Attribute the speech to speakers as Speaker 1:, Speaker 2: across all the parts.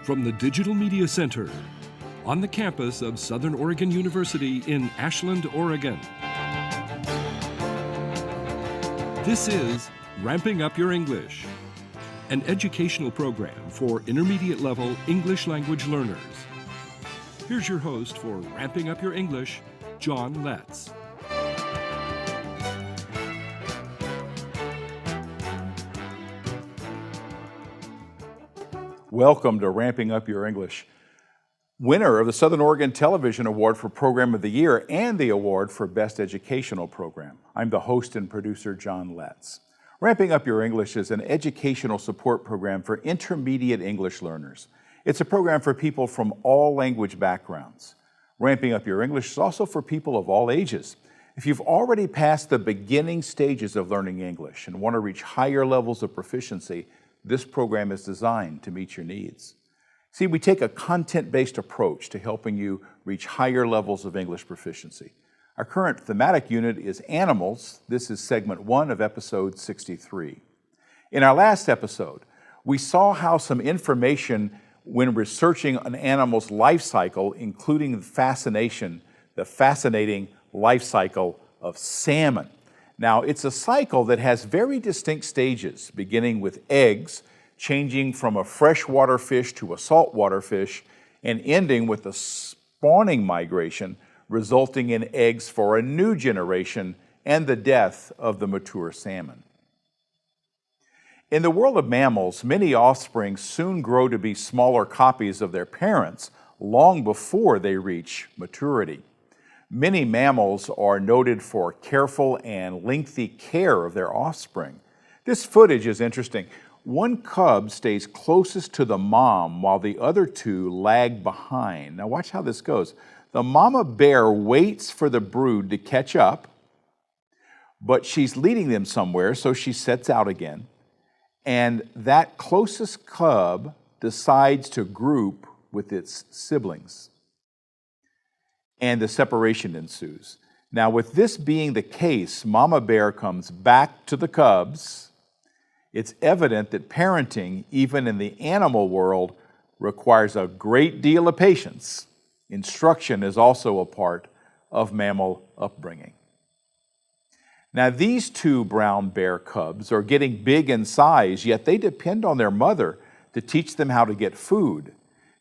Speaker 1: from the Digital Media Center on the campus of Southern Oregon University in Ashland, Oregon. This is Ramping Up Your English, an educational program for intermediate level English language learners. Here's your host for Ramping Up Your English, John Letts.
Speaker 2: Welcome to Ramping Up Your English. Winner of the Southern Oregon Television Award for Program of the Year and the award for Best Educational Program. I'm the host and producer, John Letts. Ramping Up Your English is an educational support program for intermediate English learners. It's a program for people from all language backgrounds. Ramping Up Your English is also for people of all ages. If you've already passed the beginning stages of learning English and want to reach higher levels of proficiency, this program is designed to meet your needs. See, we take a content-based approach to helping you reach higher levels of English proficiency. Our current thematic unit is animals. This is segment 1 of episode 63. In our last episode, we saw how some information when researching an animal's life cycle, including the fascinating life cycle of salmon. Now, it's a cycle that has very distinct stages, beginning with eggs, changing from a freshwater fish to a saltwater fish, and ending with the spawning migration, resulting in eggs for a new generation and the death of the mature salmon. In the world of mammals, many offspring soon grow to be smaller copies of their parents long before they reach maturity. Many mammals are noted for careful and lengthy care of their offspring. This footage is interesting. One cub stays closest to the mom while the other two lag behind. Now watch how this goes. The mama bear waits for the brood to catch up, but she's leading them somewhere, so she sets out again. And that closest cub decides to group with its siblings. And the separation ensues. Now, with this being the case, Mama Bear comes back to the cubs. It's evident that parenting, even in the animal world, requires a great deal of patience. Instruction is also a part of mammal upbringing. Now, these two brown bear cubs are getting big in size, yet they depend on their mother to teach them how to get food.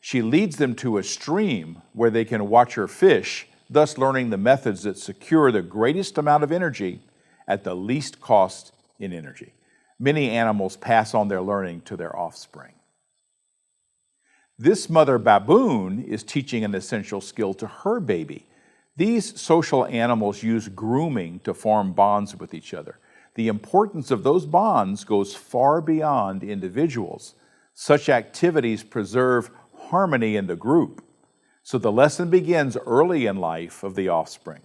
Speaker 2: She leads them to a stream where they can watch her fish, thus learning the methods that secure the greatest amount of energy at the least cost in energy. Many animals pass on their learning to their offspring. This mother baboon is teaching an essential skill to her baby. These social animals use grooming to form bonds with each other. The importance of those bonds goes far beyond individuals. Such activities preserve harmony in the group. So the lesson begins early in life of the offspring.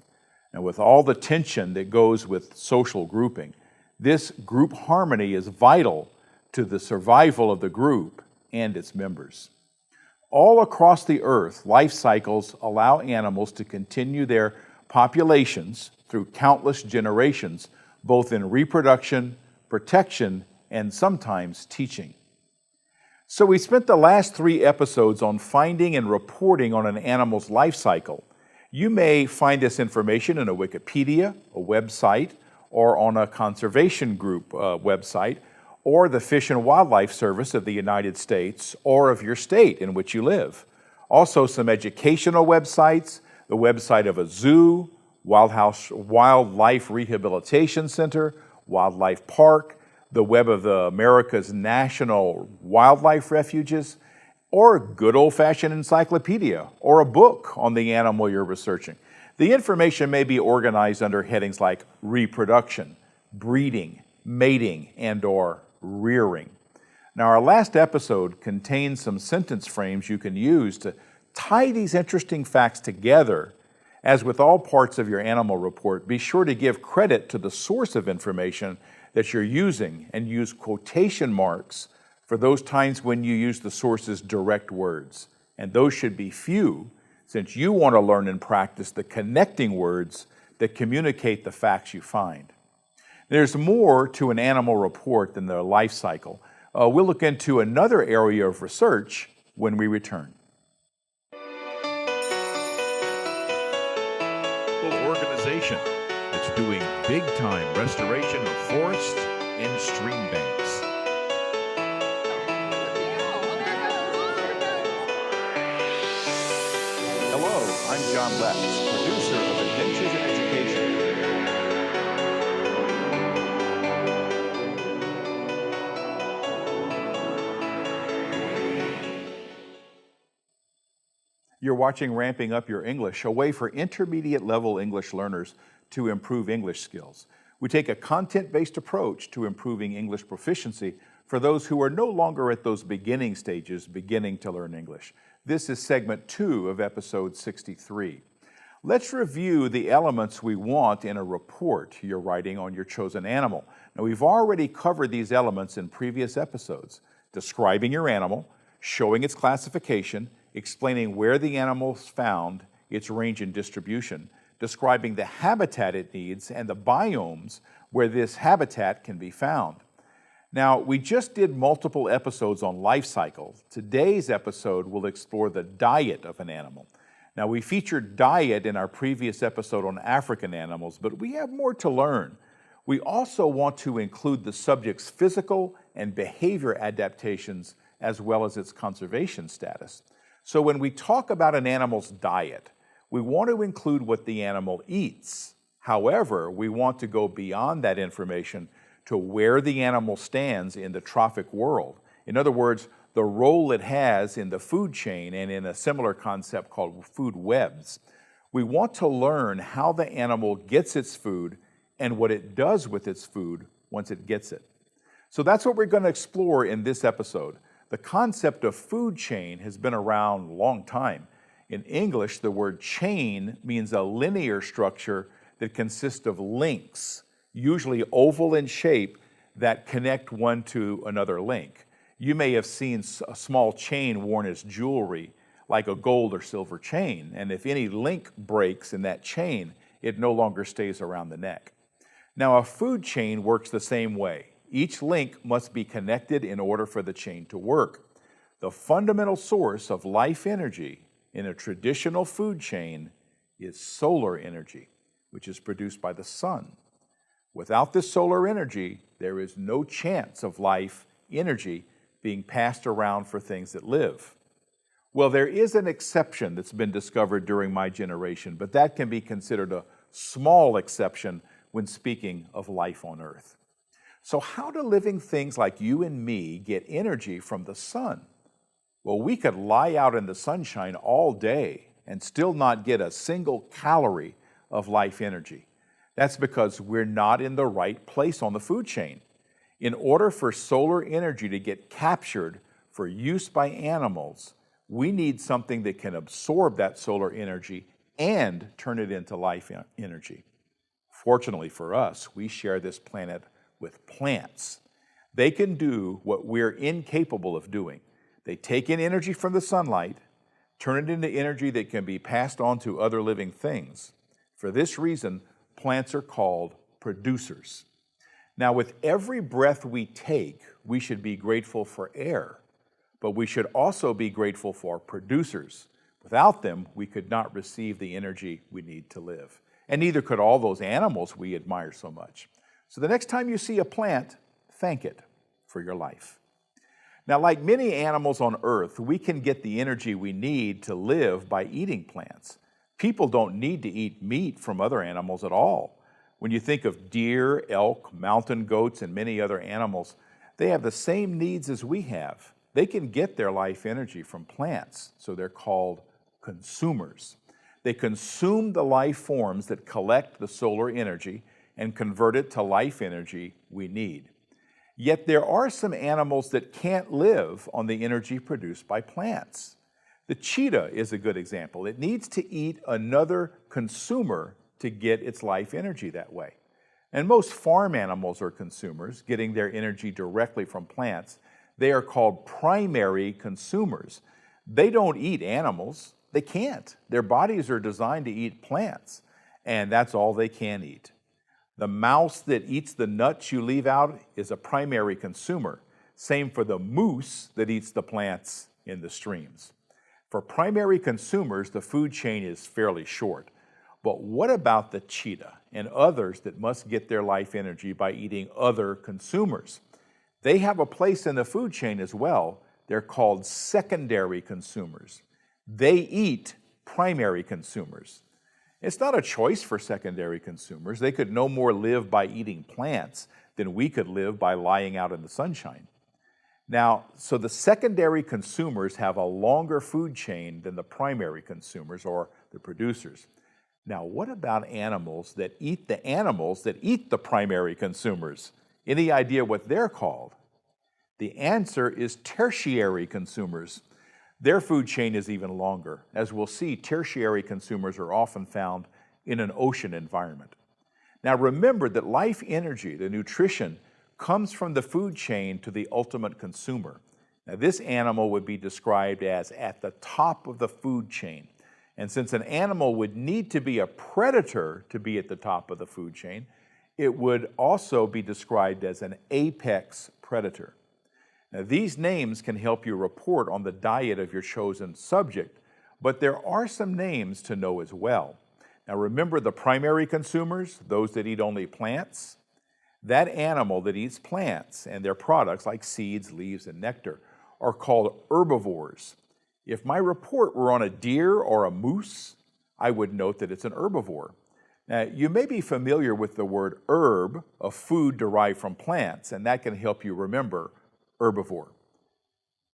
Speaker 2: And with all the tension that goes with social grouping, this group harmony is vital to the survival of the group and its members. All across the earth, life cycles allow animals to continue their populations through countless generations, both in reproduction, protection, and sometimes teaching. So we spent the last 3 episodes on finding and reporting on an animal's life cycle. You may find this information in a Wikipedia, a website, or on a conservation group website, or the Fish and Wildlife Service of the United States, or of your state in which you live. Also some educational websites, the website of a zoo, Wildlife Rehabilitation Center, Wildlife Park, the web of the America's National Wildlife Refuges, or a good old-fashioned encyclopedia, or a book on the animal you're researching. The information may be organized under headings like reproduction, breeding, mating, and/or rearing. Now, our last episode contains some sentence frames you can use to tie these interesting facts together. As with all parts of your animal report, be sure to give credit to the source of information that you're using and use quotation marks for those times when you use the source's direct words. And those should be few, since you want to learn and practice the connecting words that communicate the facts you find. There's more to an animal report than the life cycle. We'll look into another area of research when we return.
Speaker 3: Organization that's doing big-time restoration of forests and stream banks.
Speaker 2: Hello, I'm John Letts, producer of Adventures in Education. You're watching Ramping Up Your English, a way for intermediate level English learners to improve English skills. We take a content-based approach to improving English proficiency for those who are no longer at those beginning stages, beginning to learn English. This is segment 2 of episode 63. Let's review the elements we want in a report you're writing on your chosen animal. Now, we've already covered these elements in previous episodes: describing your animal, showing its classification, explaining where the animal is found, its range and distribution, describing the habitat it needs and the biomes where this habitat can be found. Now, we just did multiple episodes on life cycle. Today's episode will explore the diet of an animal. Now, we featured diet in our previous episode on African animals, but we have more to learn. We also want to include the subject's physical and behavior adaptations as well as its conservation status. So when we talk about an animal's diet, we want to include what the animal eats. However, we want to go beyond that information to where the animal stands in the trophic world. In other words, the role it has in the food chain and in a similar concept called food webs. We want to learn how the animal gets its food and what it does with its food once it gets it. So that's what we're going to explore in this episode. The concept of food chain has been around a long time. In English, the word chain means a linear structure that consists of links, usually oval in shape, that connect one to another link. You may have seen a small chain worn as jewelry, like a gold or silver chain, and if any link breaks in that chain, it no longer stays around the neck. Now, a food chain works the same way. Each link must be connected in order for the chain to work. The fundamental source of life energy in a traditional food chain is solar energy, which is produced by the sun. Without this solar energy, there is no chance of life energy being passed around for things that live. Well, there is an exception that's been discovered during my generation, but that can be considered a small exception when speaking of life on Earth. So how do living things like you and me get energy from the sun? Well, we could lie out in the sunshine all day and still not get a single calorie of life energy. That's because we're not in the right place on the food chain. In order for solar energy to get captured for use by animals, we need something that can absorb that solar energy and turn it into life energy. Fortunately for us, we share this planet with plants. They can do what we're incapable of doing. They take in energy from the sunlight, turn it into energy that can be passed on to other living things. For this reason, plants are called producers. Now, with every breath we take, we should be grateful for air, but we should also be grateful for producers. Without them, we could not receive the energy we need to live. And neither could all those animals we admire so much. So the next time you see a plant, thank it for your life. Now, like many animals on Earth, we can get the energy we need to live by eating plants. People don't need to eat meat from other animals at all. When you think of deer, elk, mountain goats, and many other animals, they have the same needs as we have. They can get their life energy from plants, so they're called consumers. They consume the life forms that collect the solar energy and convert it to life energy we need. Yet there are some animals that can't live on the energy produced by plants. The cheetah is a good example. It needs to eat another consumer to get its life energy that way. And most farm animals are consumers, getting their energy directly from plants. They are called primary consumers. They don't eat animals. They can't. Their bodies are designed to eat plants, and that's all they can eat. The mouse that eats the nuts you leave out is a primary consumer. Same for the moose that eats the plants in the streams. For primary consumers, the food chain is fairly short. But what about the cheetah and others that must get their life energy by eating other consumers? They have a place in the food chain as well. They're called secondary consumers. They eat primary consumers. It's not a choice for secondary consumers. They could no more live by eating plants than we could live by lying out in the sunshine. Now, so the secondary consumers have a longer food chain than the primary consumers or the producers. Now, what about animals that eat the primary consumers? Any idea what they're called? The answer is tertiary consumers. Their food chain is even longer. As we'll see, tertiary consumers are often found in an ocean environment. Now remember that life energy, the nutrition, comes from the food chain to the ultimate consumer. Now this animal would be described as at the top of the food chain. And since an animal would need to be a predator to be at the top of the food chain, it would also be described as an apex predator. Now, these names can help you report on the diet of your chosen subject, but there are some names to know as well. Now, remember the primary consumers, those that eat only plants? That animal that eats plants and their products like seeds, leaves, and nectar are called herbivores. If my report were on a deer or a moose, I would note that it's an herbivore. Now, you may be familiar with the word herb, a food derived from plants, and that can help you remember herbivore.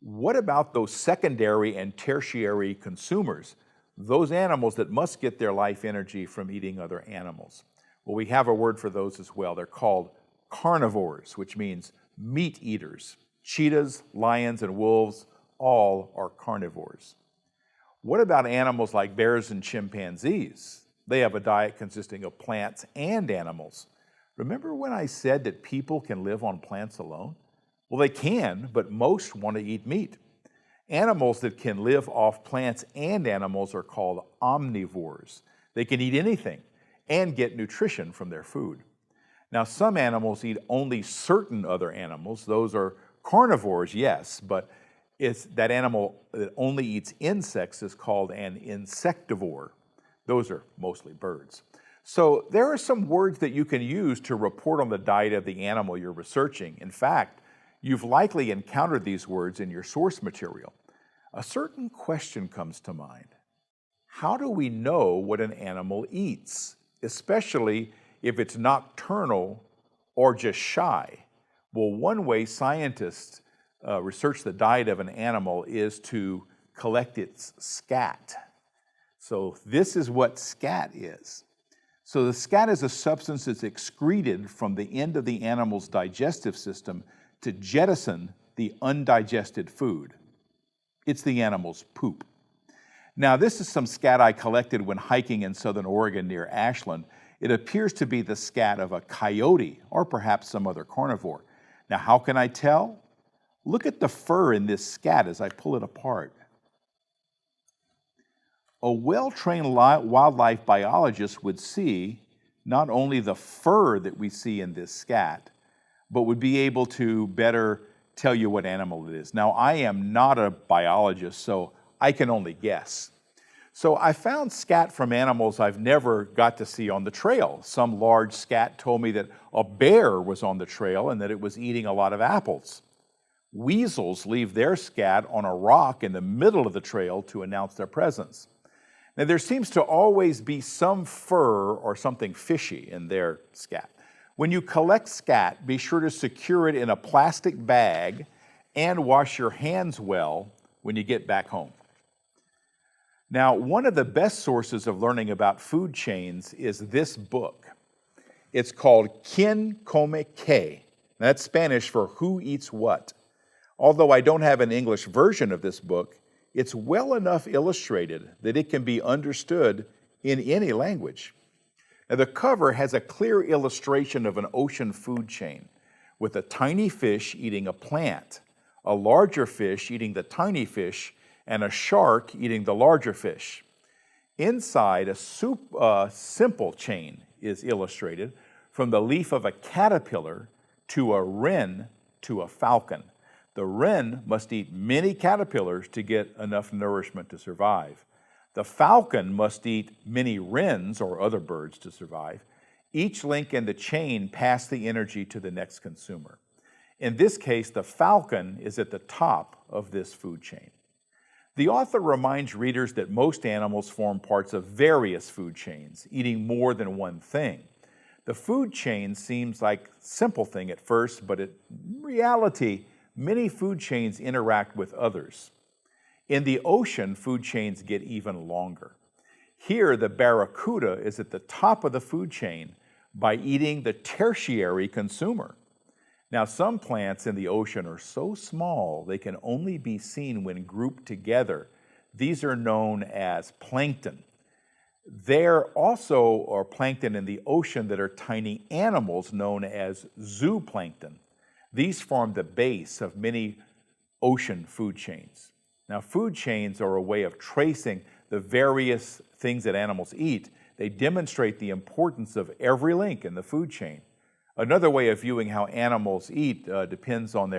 Speaker 2: What about those secondary and tertiary consumers, those animals that must get their life energy from eating other animals? Well, we have a word for those as well. They're called carnivores, which means meat eaters. Cheetahs, lions, and wolves all are carnivores. What about animals like bears and chimpanzees? They have a diet consisting of plants and animals. Remember when I said that people can live on plants alone? Well, they can, but most want to eat meat. Animals that can live off plants and animals are called omnivores. They can eat anything and get nutrition from their food. Now, some animals eat only certain other animals. Those are carnivores, yes, but it's that animal that only eats insects is called an insectivore. Those are mostly birds. So there are some words that you can use to report on the diet of the animal you're researching. In fact, you've likely encountered these words in your source material. A certain question comes to mind. How do we know what an animal eats, especially if it's nocturnal or just shy? Well, one way scientists research the diet of an animal is to collect its scat. So this is what scat is. So the scat is a substance that's excreted from the end of the animal's digestive system to jettison the undigested food. It's the animal's poop. Now, this is some scat I collected when hiking in southern Oregon near Ashland. It appears to be the scat of a coyote or perhaps some other carnivore. Now, how can I tell? Look at the fur in this scat as I pull it apart. A well-trained wildlife biologist would see not only the fur that we see in this scat, but would be able to better tell you what animal it is. Now, I am not a biologist, so I can only guess. So I found scat from animals I've never got to see on the trail. Some large scat told me that a bear was on the trail and that it was eating a lot of apples. Weasels leave their scat on a rock in the middle of the trail to announce their presence. Now, there seems to always be some fur or something fishy in their scat. When you collect scat, be sure to secure it in a plastic bag and wash your hands well when you get back home. Now, one of the best sources of learning about food chains is this book. It's called Quien Come Qué. That's Spanish for who eats what. Although I don't have an English version of this book, it's well enough illustrated that it can be understood in any language. Now, the cover has a clear illustration of an ocean food chain with a tiny fish eating a plant, a larger fish eating the tiny fish, and a shark eating the larger fish. Inside, a simple chain is illustrated from the leaf of a caterpillar to a wren to a falcon. The wren must eat many caterpillars to get enough nourishment to survive. The falcon must eat many wrens or other birds to survive. Each link in the chain passed the energy to the next consumer. In this case, the falcon is at the top of this food chain. The author reminds readers that most animals form parts of various food chains, eating more than one thing. The food chain seems like a simple thing at first, but in reality, many food chains interact with others. In the ocean, food chains get even longer. Here, the barracuda is at the top of the food chain by eating the tertiary consumer. Now, some plants in the ocean are so small they can only be seen when grouped together. These are known as plankton. There also are plankton in the ocean that are tiny animals known as zooplankton. These form the base of many ocean food chains. Now, food chains are a way of tracing the various things that animals eat. They demonstrate the importance of every link in the food chain. Another way of viewing how animals eat depends on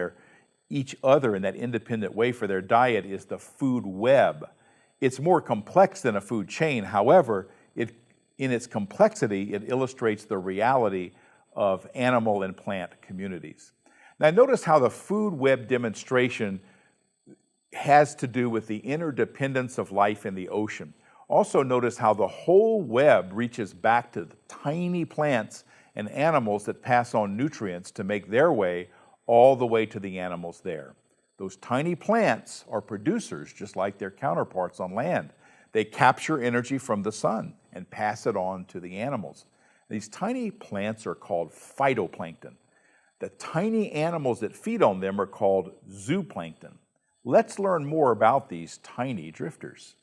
Speaker 2: each other in that independent way for their diet is the food web. It's more complex than a food chain. However, in its complexity, it illustrates the reality of animal and plant communities. Now, notice how the food web demonstration has to do with the interdependence of life in the ocean. Also notice how the whole web reaches back to the tiny plants and animals that pass on nutrients to make their way all the way to the animals there. Those tiny plants are producers just like their counterparts on land. They capture energy from the sun and pass it on to the animals. These tiny plants are called phytoplankton. The tiny animals that feed on them are called zooplankton. Let's learn more about these tiny drifters.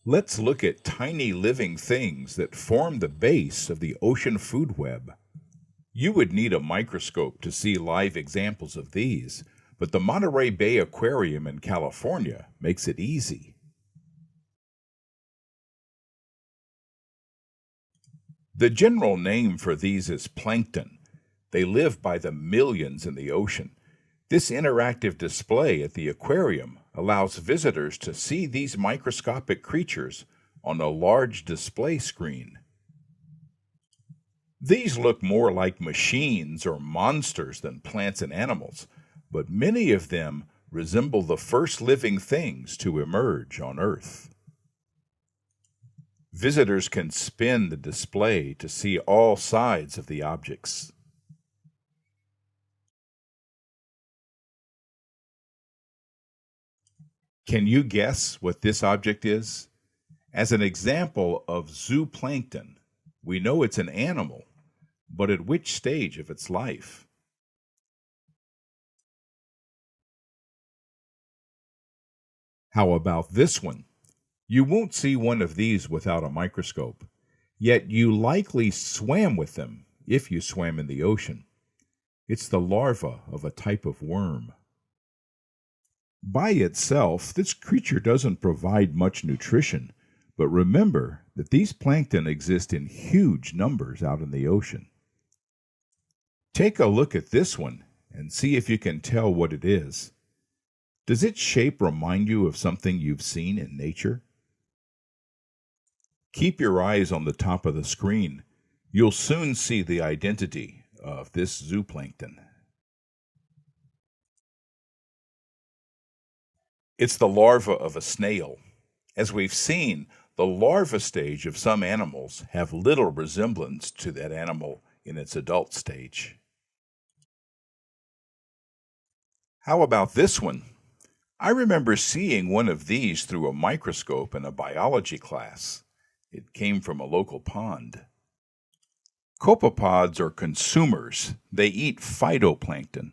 Speaker 3: Let's look at tiny living things that form the base of the ocean food web. You would need a microscope to see live examples of these, but the Monterey Bay Aquarium in California makes it easy. The general name for these is plankton. They live by the millions in the ocean. This interactive display at the aquarium allows visitors to see these microscopic creatures on a large display screen. These look more like machines or monsters than plants and animals, but many of them resemble the first living things to emerge on Earth. Visitors can spin the display to see all sides of the objects. Can you guess what this object is? As an example of zooplankton, we know it's an animal, but at which stage of its life? How about this one? You won't see one of these without a microscope, yet you likely swam with them if you swam in the ocean. It's the larva of a type of worm. By itself, this creature doesn't provide much nutrition, but remember that these plankton exist in huge numbers out in the ocean. Take a look at this one and see if you can tell what it is. Does its shape remind you of something you've seen in nature? Keep your eyes on the top of the screen. You'll soon see the identity of this zooplankton. It's the larva of a snail. As we've seen, the larva stage of some animals have little resemblance to that animal in its adult stage. How about this one? I remember seeing one of these through a microscope in a biology class. It came from a local pond. Copepods are consumers. They eat phytoplankton.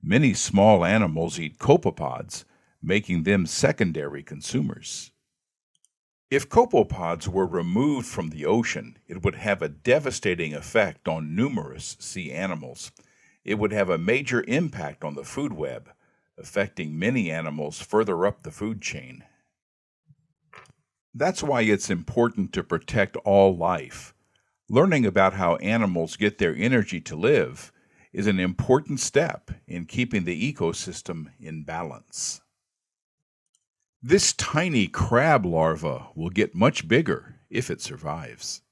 Speaker 3: Many small animals eat copepods, making them secondary consumers. If copepods were removed from the ocean, it would have a devastating effect on numerous sea animals. It would have a major impact on the food web, affecting many animals further up the food chain. That's why it's important to protect all life. Learning about how animals get their energy to live is an important step in keeping the ecosystem in balance. This tiny crab larva will get much bigger if it survives.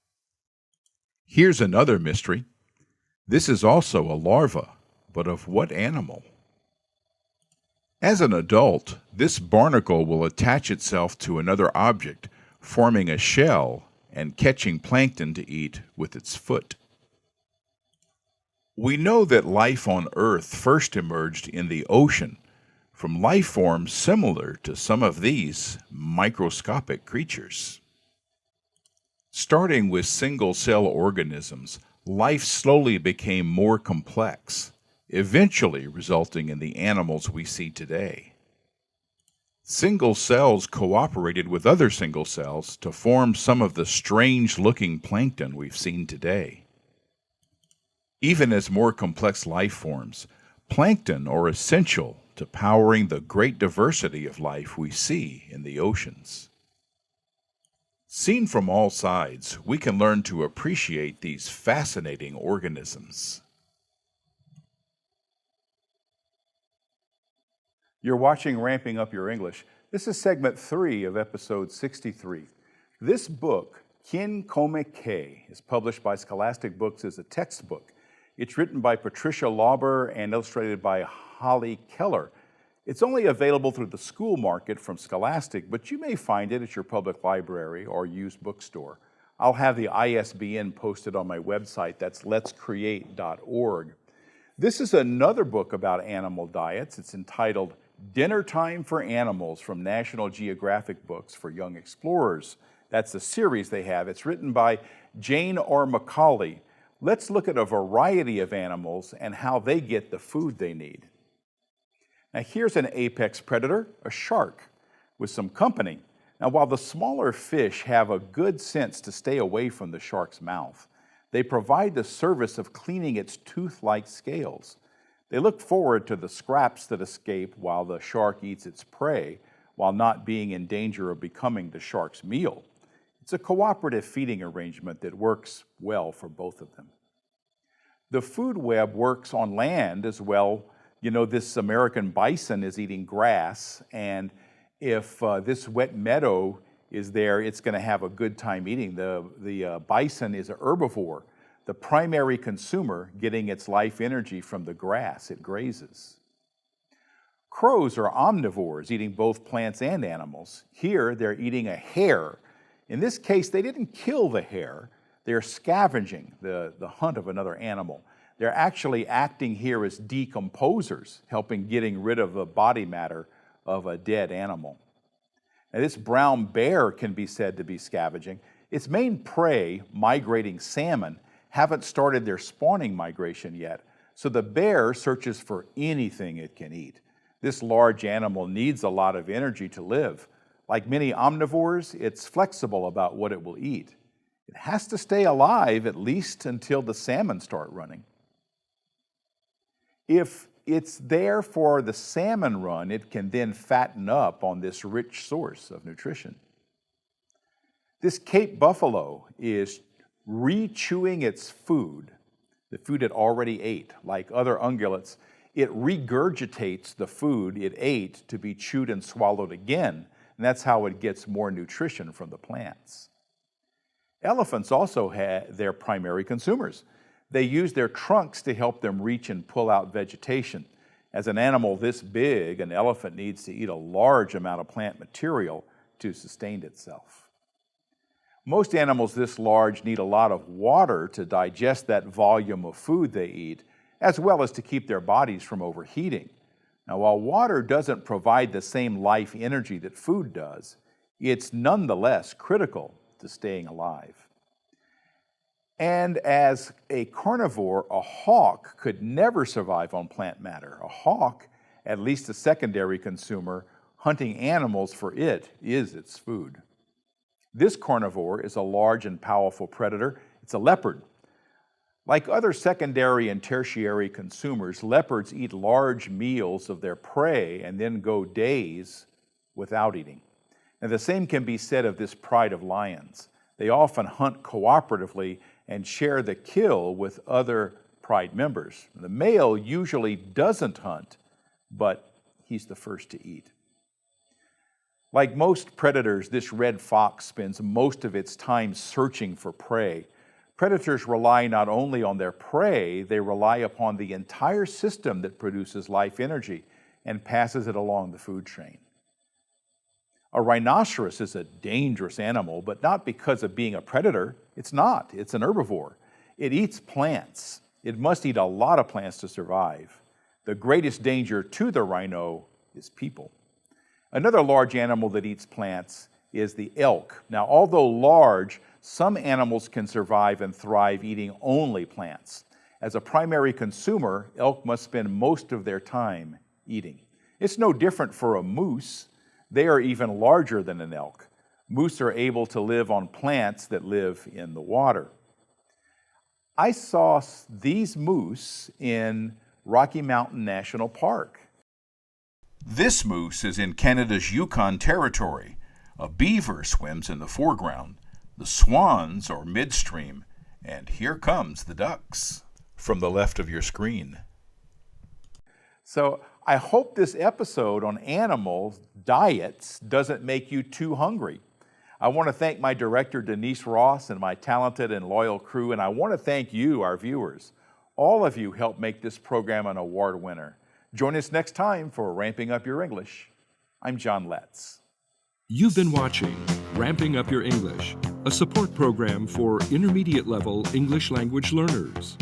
Speaker 3: Here's another mystery. This is also a larva, but of what animal? As an adult, this barnacle will attach itself to another object, forming a shell and catching plankton to eat with its foot. We know that life on Earth first emerged in the ocean from life forms similar to some of these microscopic creatures. Starting with single-cell organisms, life slowly became more complex, eventually resulting in the animals we see today. Single cells cooperated with other single cells to form some of the strange-looking plankton we've seen today. Even as more complex life forms, plankton are essential to powering the great diversity of life we see in the oceans. Seen from all sides, we can learn to appreciate these fascinating organisms.
Speaker 2: You're watching Ramping Up Your English. This is segment 3 of episode 63. This book, Kin Come Ke, is published by Scholastic Books as a textbook. It's written by Patricia Lauber and illustrated by Holly Keller. It's only available through the school market from Scholastic, but you may find it at your public library or used bookstore. I'll have the ISBN posted on my website. That's letscreate.org. This is another book about animal diets. It's entitled Dinner Time for Animals from National Geographic Books for Young Explorers. That's the series they have. It's written by Jane R. McCauley. Let's look at a variety of animals and how they get the food they need. Now here's an apex predator, a shark, with some company. Now while the smaller fish have a good sense to stay away from the shark's mouth, they provide the service of cleaning its tooth-like scales. They look forward to the scraps that escape while the shark eats its prey, while not being in danger of becoming the shark's meal. It's a cooperative feeding arrangement that works well for both of them. The food web works on land as well. You know, this American bison is eating grass, and if this wet meadow is there, it's going to have a good time eating. The bison is an herbivore, the primary consumer getting its life energy from the grass it grazes. Crows are omnivores, eating both plants and animals. Here, they're eating a hare. In this case, they didn't kill the hare. They're scavenging the hunt of another animal. They're actually acting here as decomposers, helping getting rid of the body matter of a dead animal. Now, this brown bear can be said to be scavenging. Its main prey, migrating salmon, haven't started their spawning migration yet, so the bear searches for anything it can eat. This large animal needs a lot of energy to live. Like many omnivores, it's flexible about what it will eat. It has to stay alive at least until the salmon start running. If it's there for the salmon run, it can then fatten up on this rich source of nutrition. This Cape buffalo is re-chewing its food, the food it already ate. Like other ungulates, it regurgitates the food it ate to be chewed and swallowed again, and that's how it gets more nutrition from the plants. Elephants also have their primary consumers. They use their trunks to help them reach and pull out vegetation. As an animal this big, an elephant needs to eat a large amount of plant material to sustain itself. Most animals this large need a lot of water to digest that volume of food they eat, as well as to keep their bodies from overheating. Now, while water doesn't provide the same life energy that food does, it's nonetheless critical to staying alive. And as a carnivore, a hawk could never survive on plant matter. A hawk, at least a secondary consumer, hunting animals for it is its food. This carnivore is a large and powerful predator. It's a leopard. Like other secondary and tertiary consumers, leopards eat large meals of their prey and then go days without eating. And the same can be said of this pride of lions. They often hunt cooperatively and share the kill with other pride members. The male usually doesn't hunt, but he's the first to eat. Like most predators, this red fox spends most of its time searching for prey. Predators rely not only on their prey, they rely upon the entire system that produces life energy and passes it along the food chain. A rhinoceros is a dangerous animal, but not because of being a predator. It's not. It's an herbivore. It eats plants. It must eat a lot of plants to survive. The greatest danger to the rhino is people. Another large animal that eats plants is the elk. Now, although large, some animals can survive and thrive eating only plants. As a primary consumer, elk must spend most of their time eating. It's no different for a moose. They are even larger than an elk. Moose are able to live on plants that live in the water. I saw these moose in Rocky Mountain National Park. This moose is in Canada's Yukon Territory. A beaver swims in the foreground. The swans are midstream, and here comes the ducks from the left of your screen. So I hope this episode on animal diets doesn't make you too hungry. I want to thank my director, Denise Ross, and my talented and loyal crew, and I want to thank you, our viewers. All of you helped make this program an award winner. Join us next time for Ramping Up Your English. I'm John Letts.
Speaker 1: You've been watching Ramping Up Your English, a support program for intermediate level English language learners.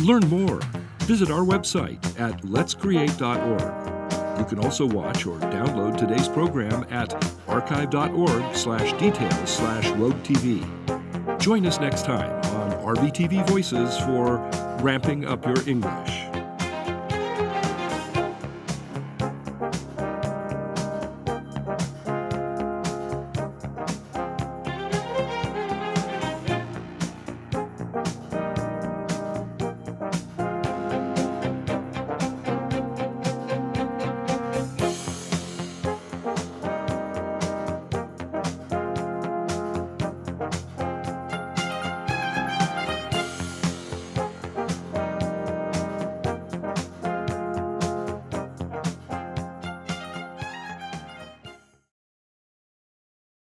Speaker 1: Learn more. Visit our website at letscreate.org. You can also watch or download today's program at archive.org/details/roadtv. Join us next time on RVTV Voices for Ramping Up Your English.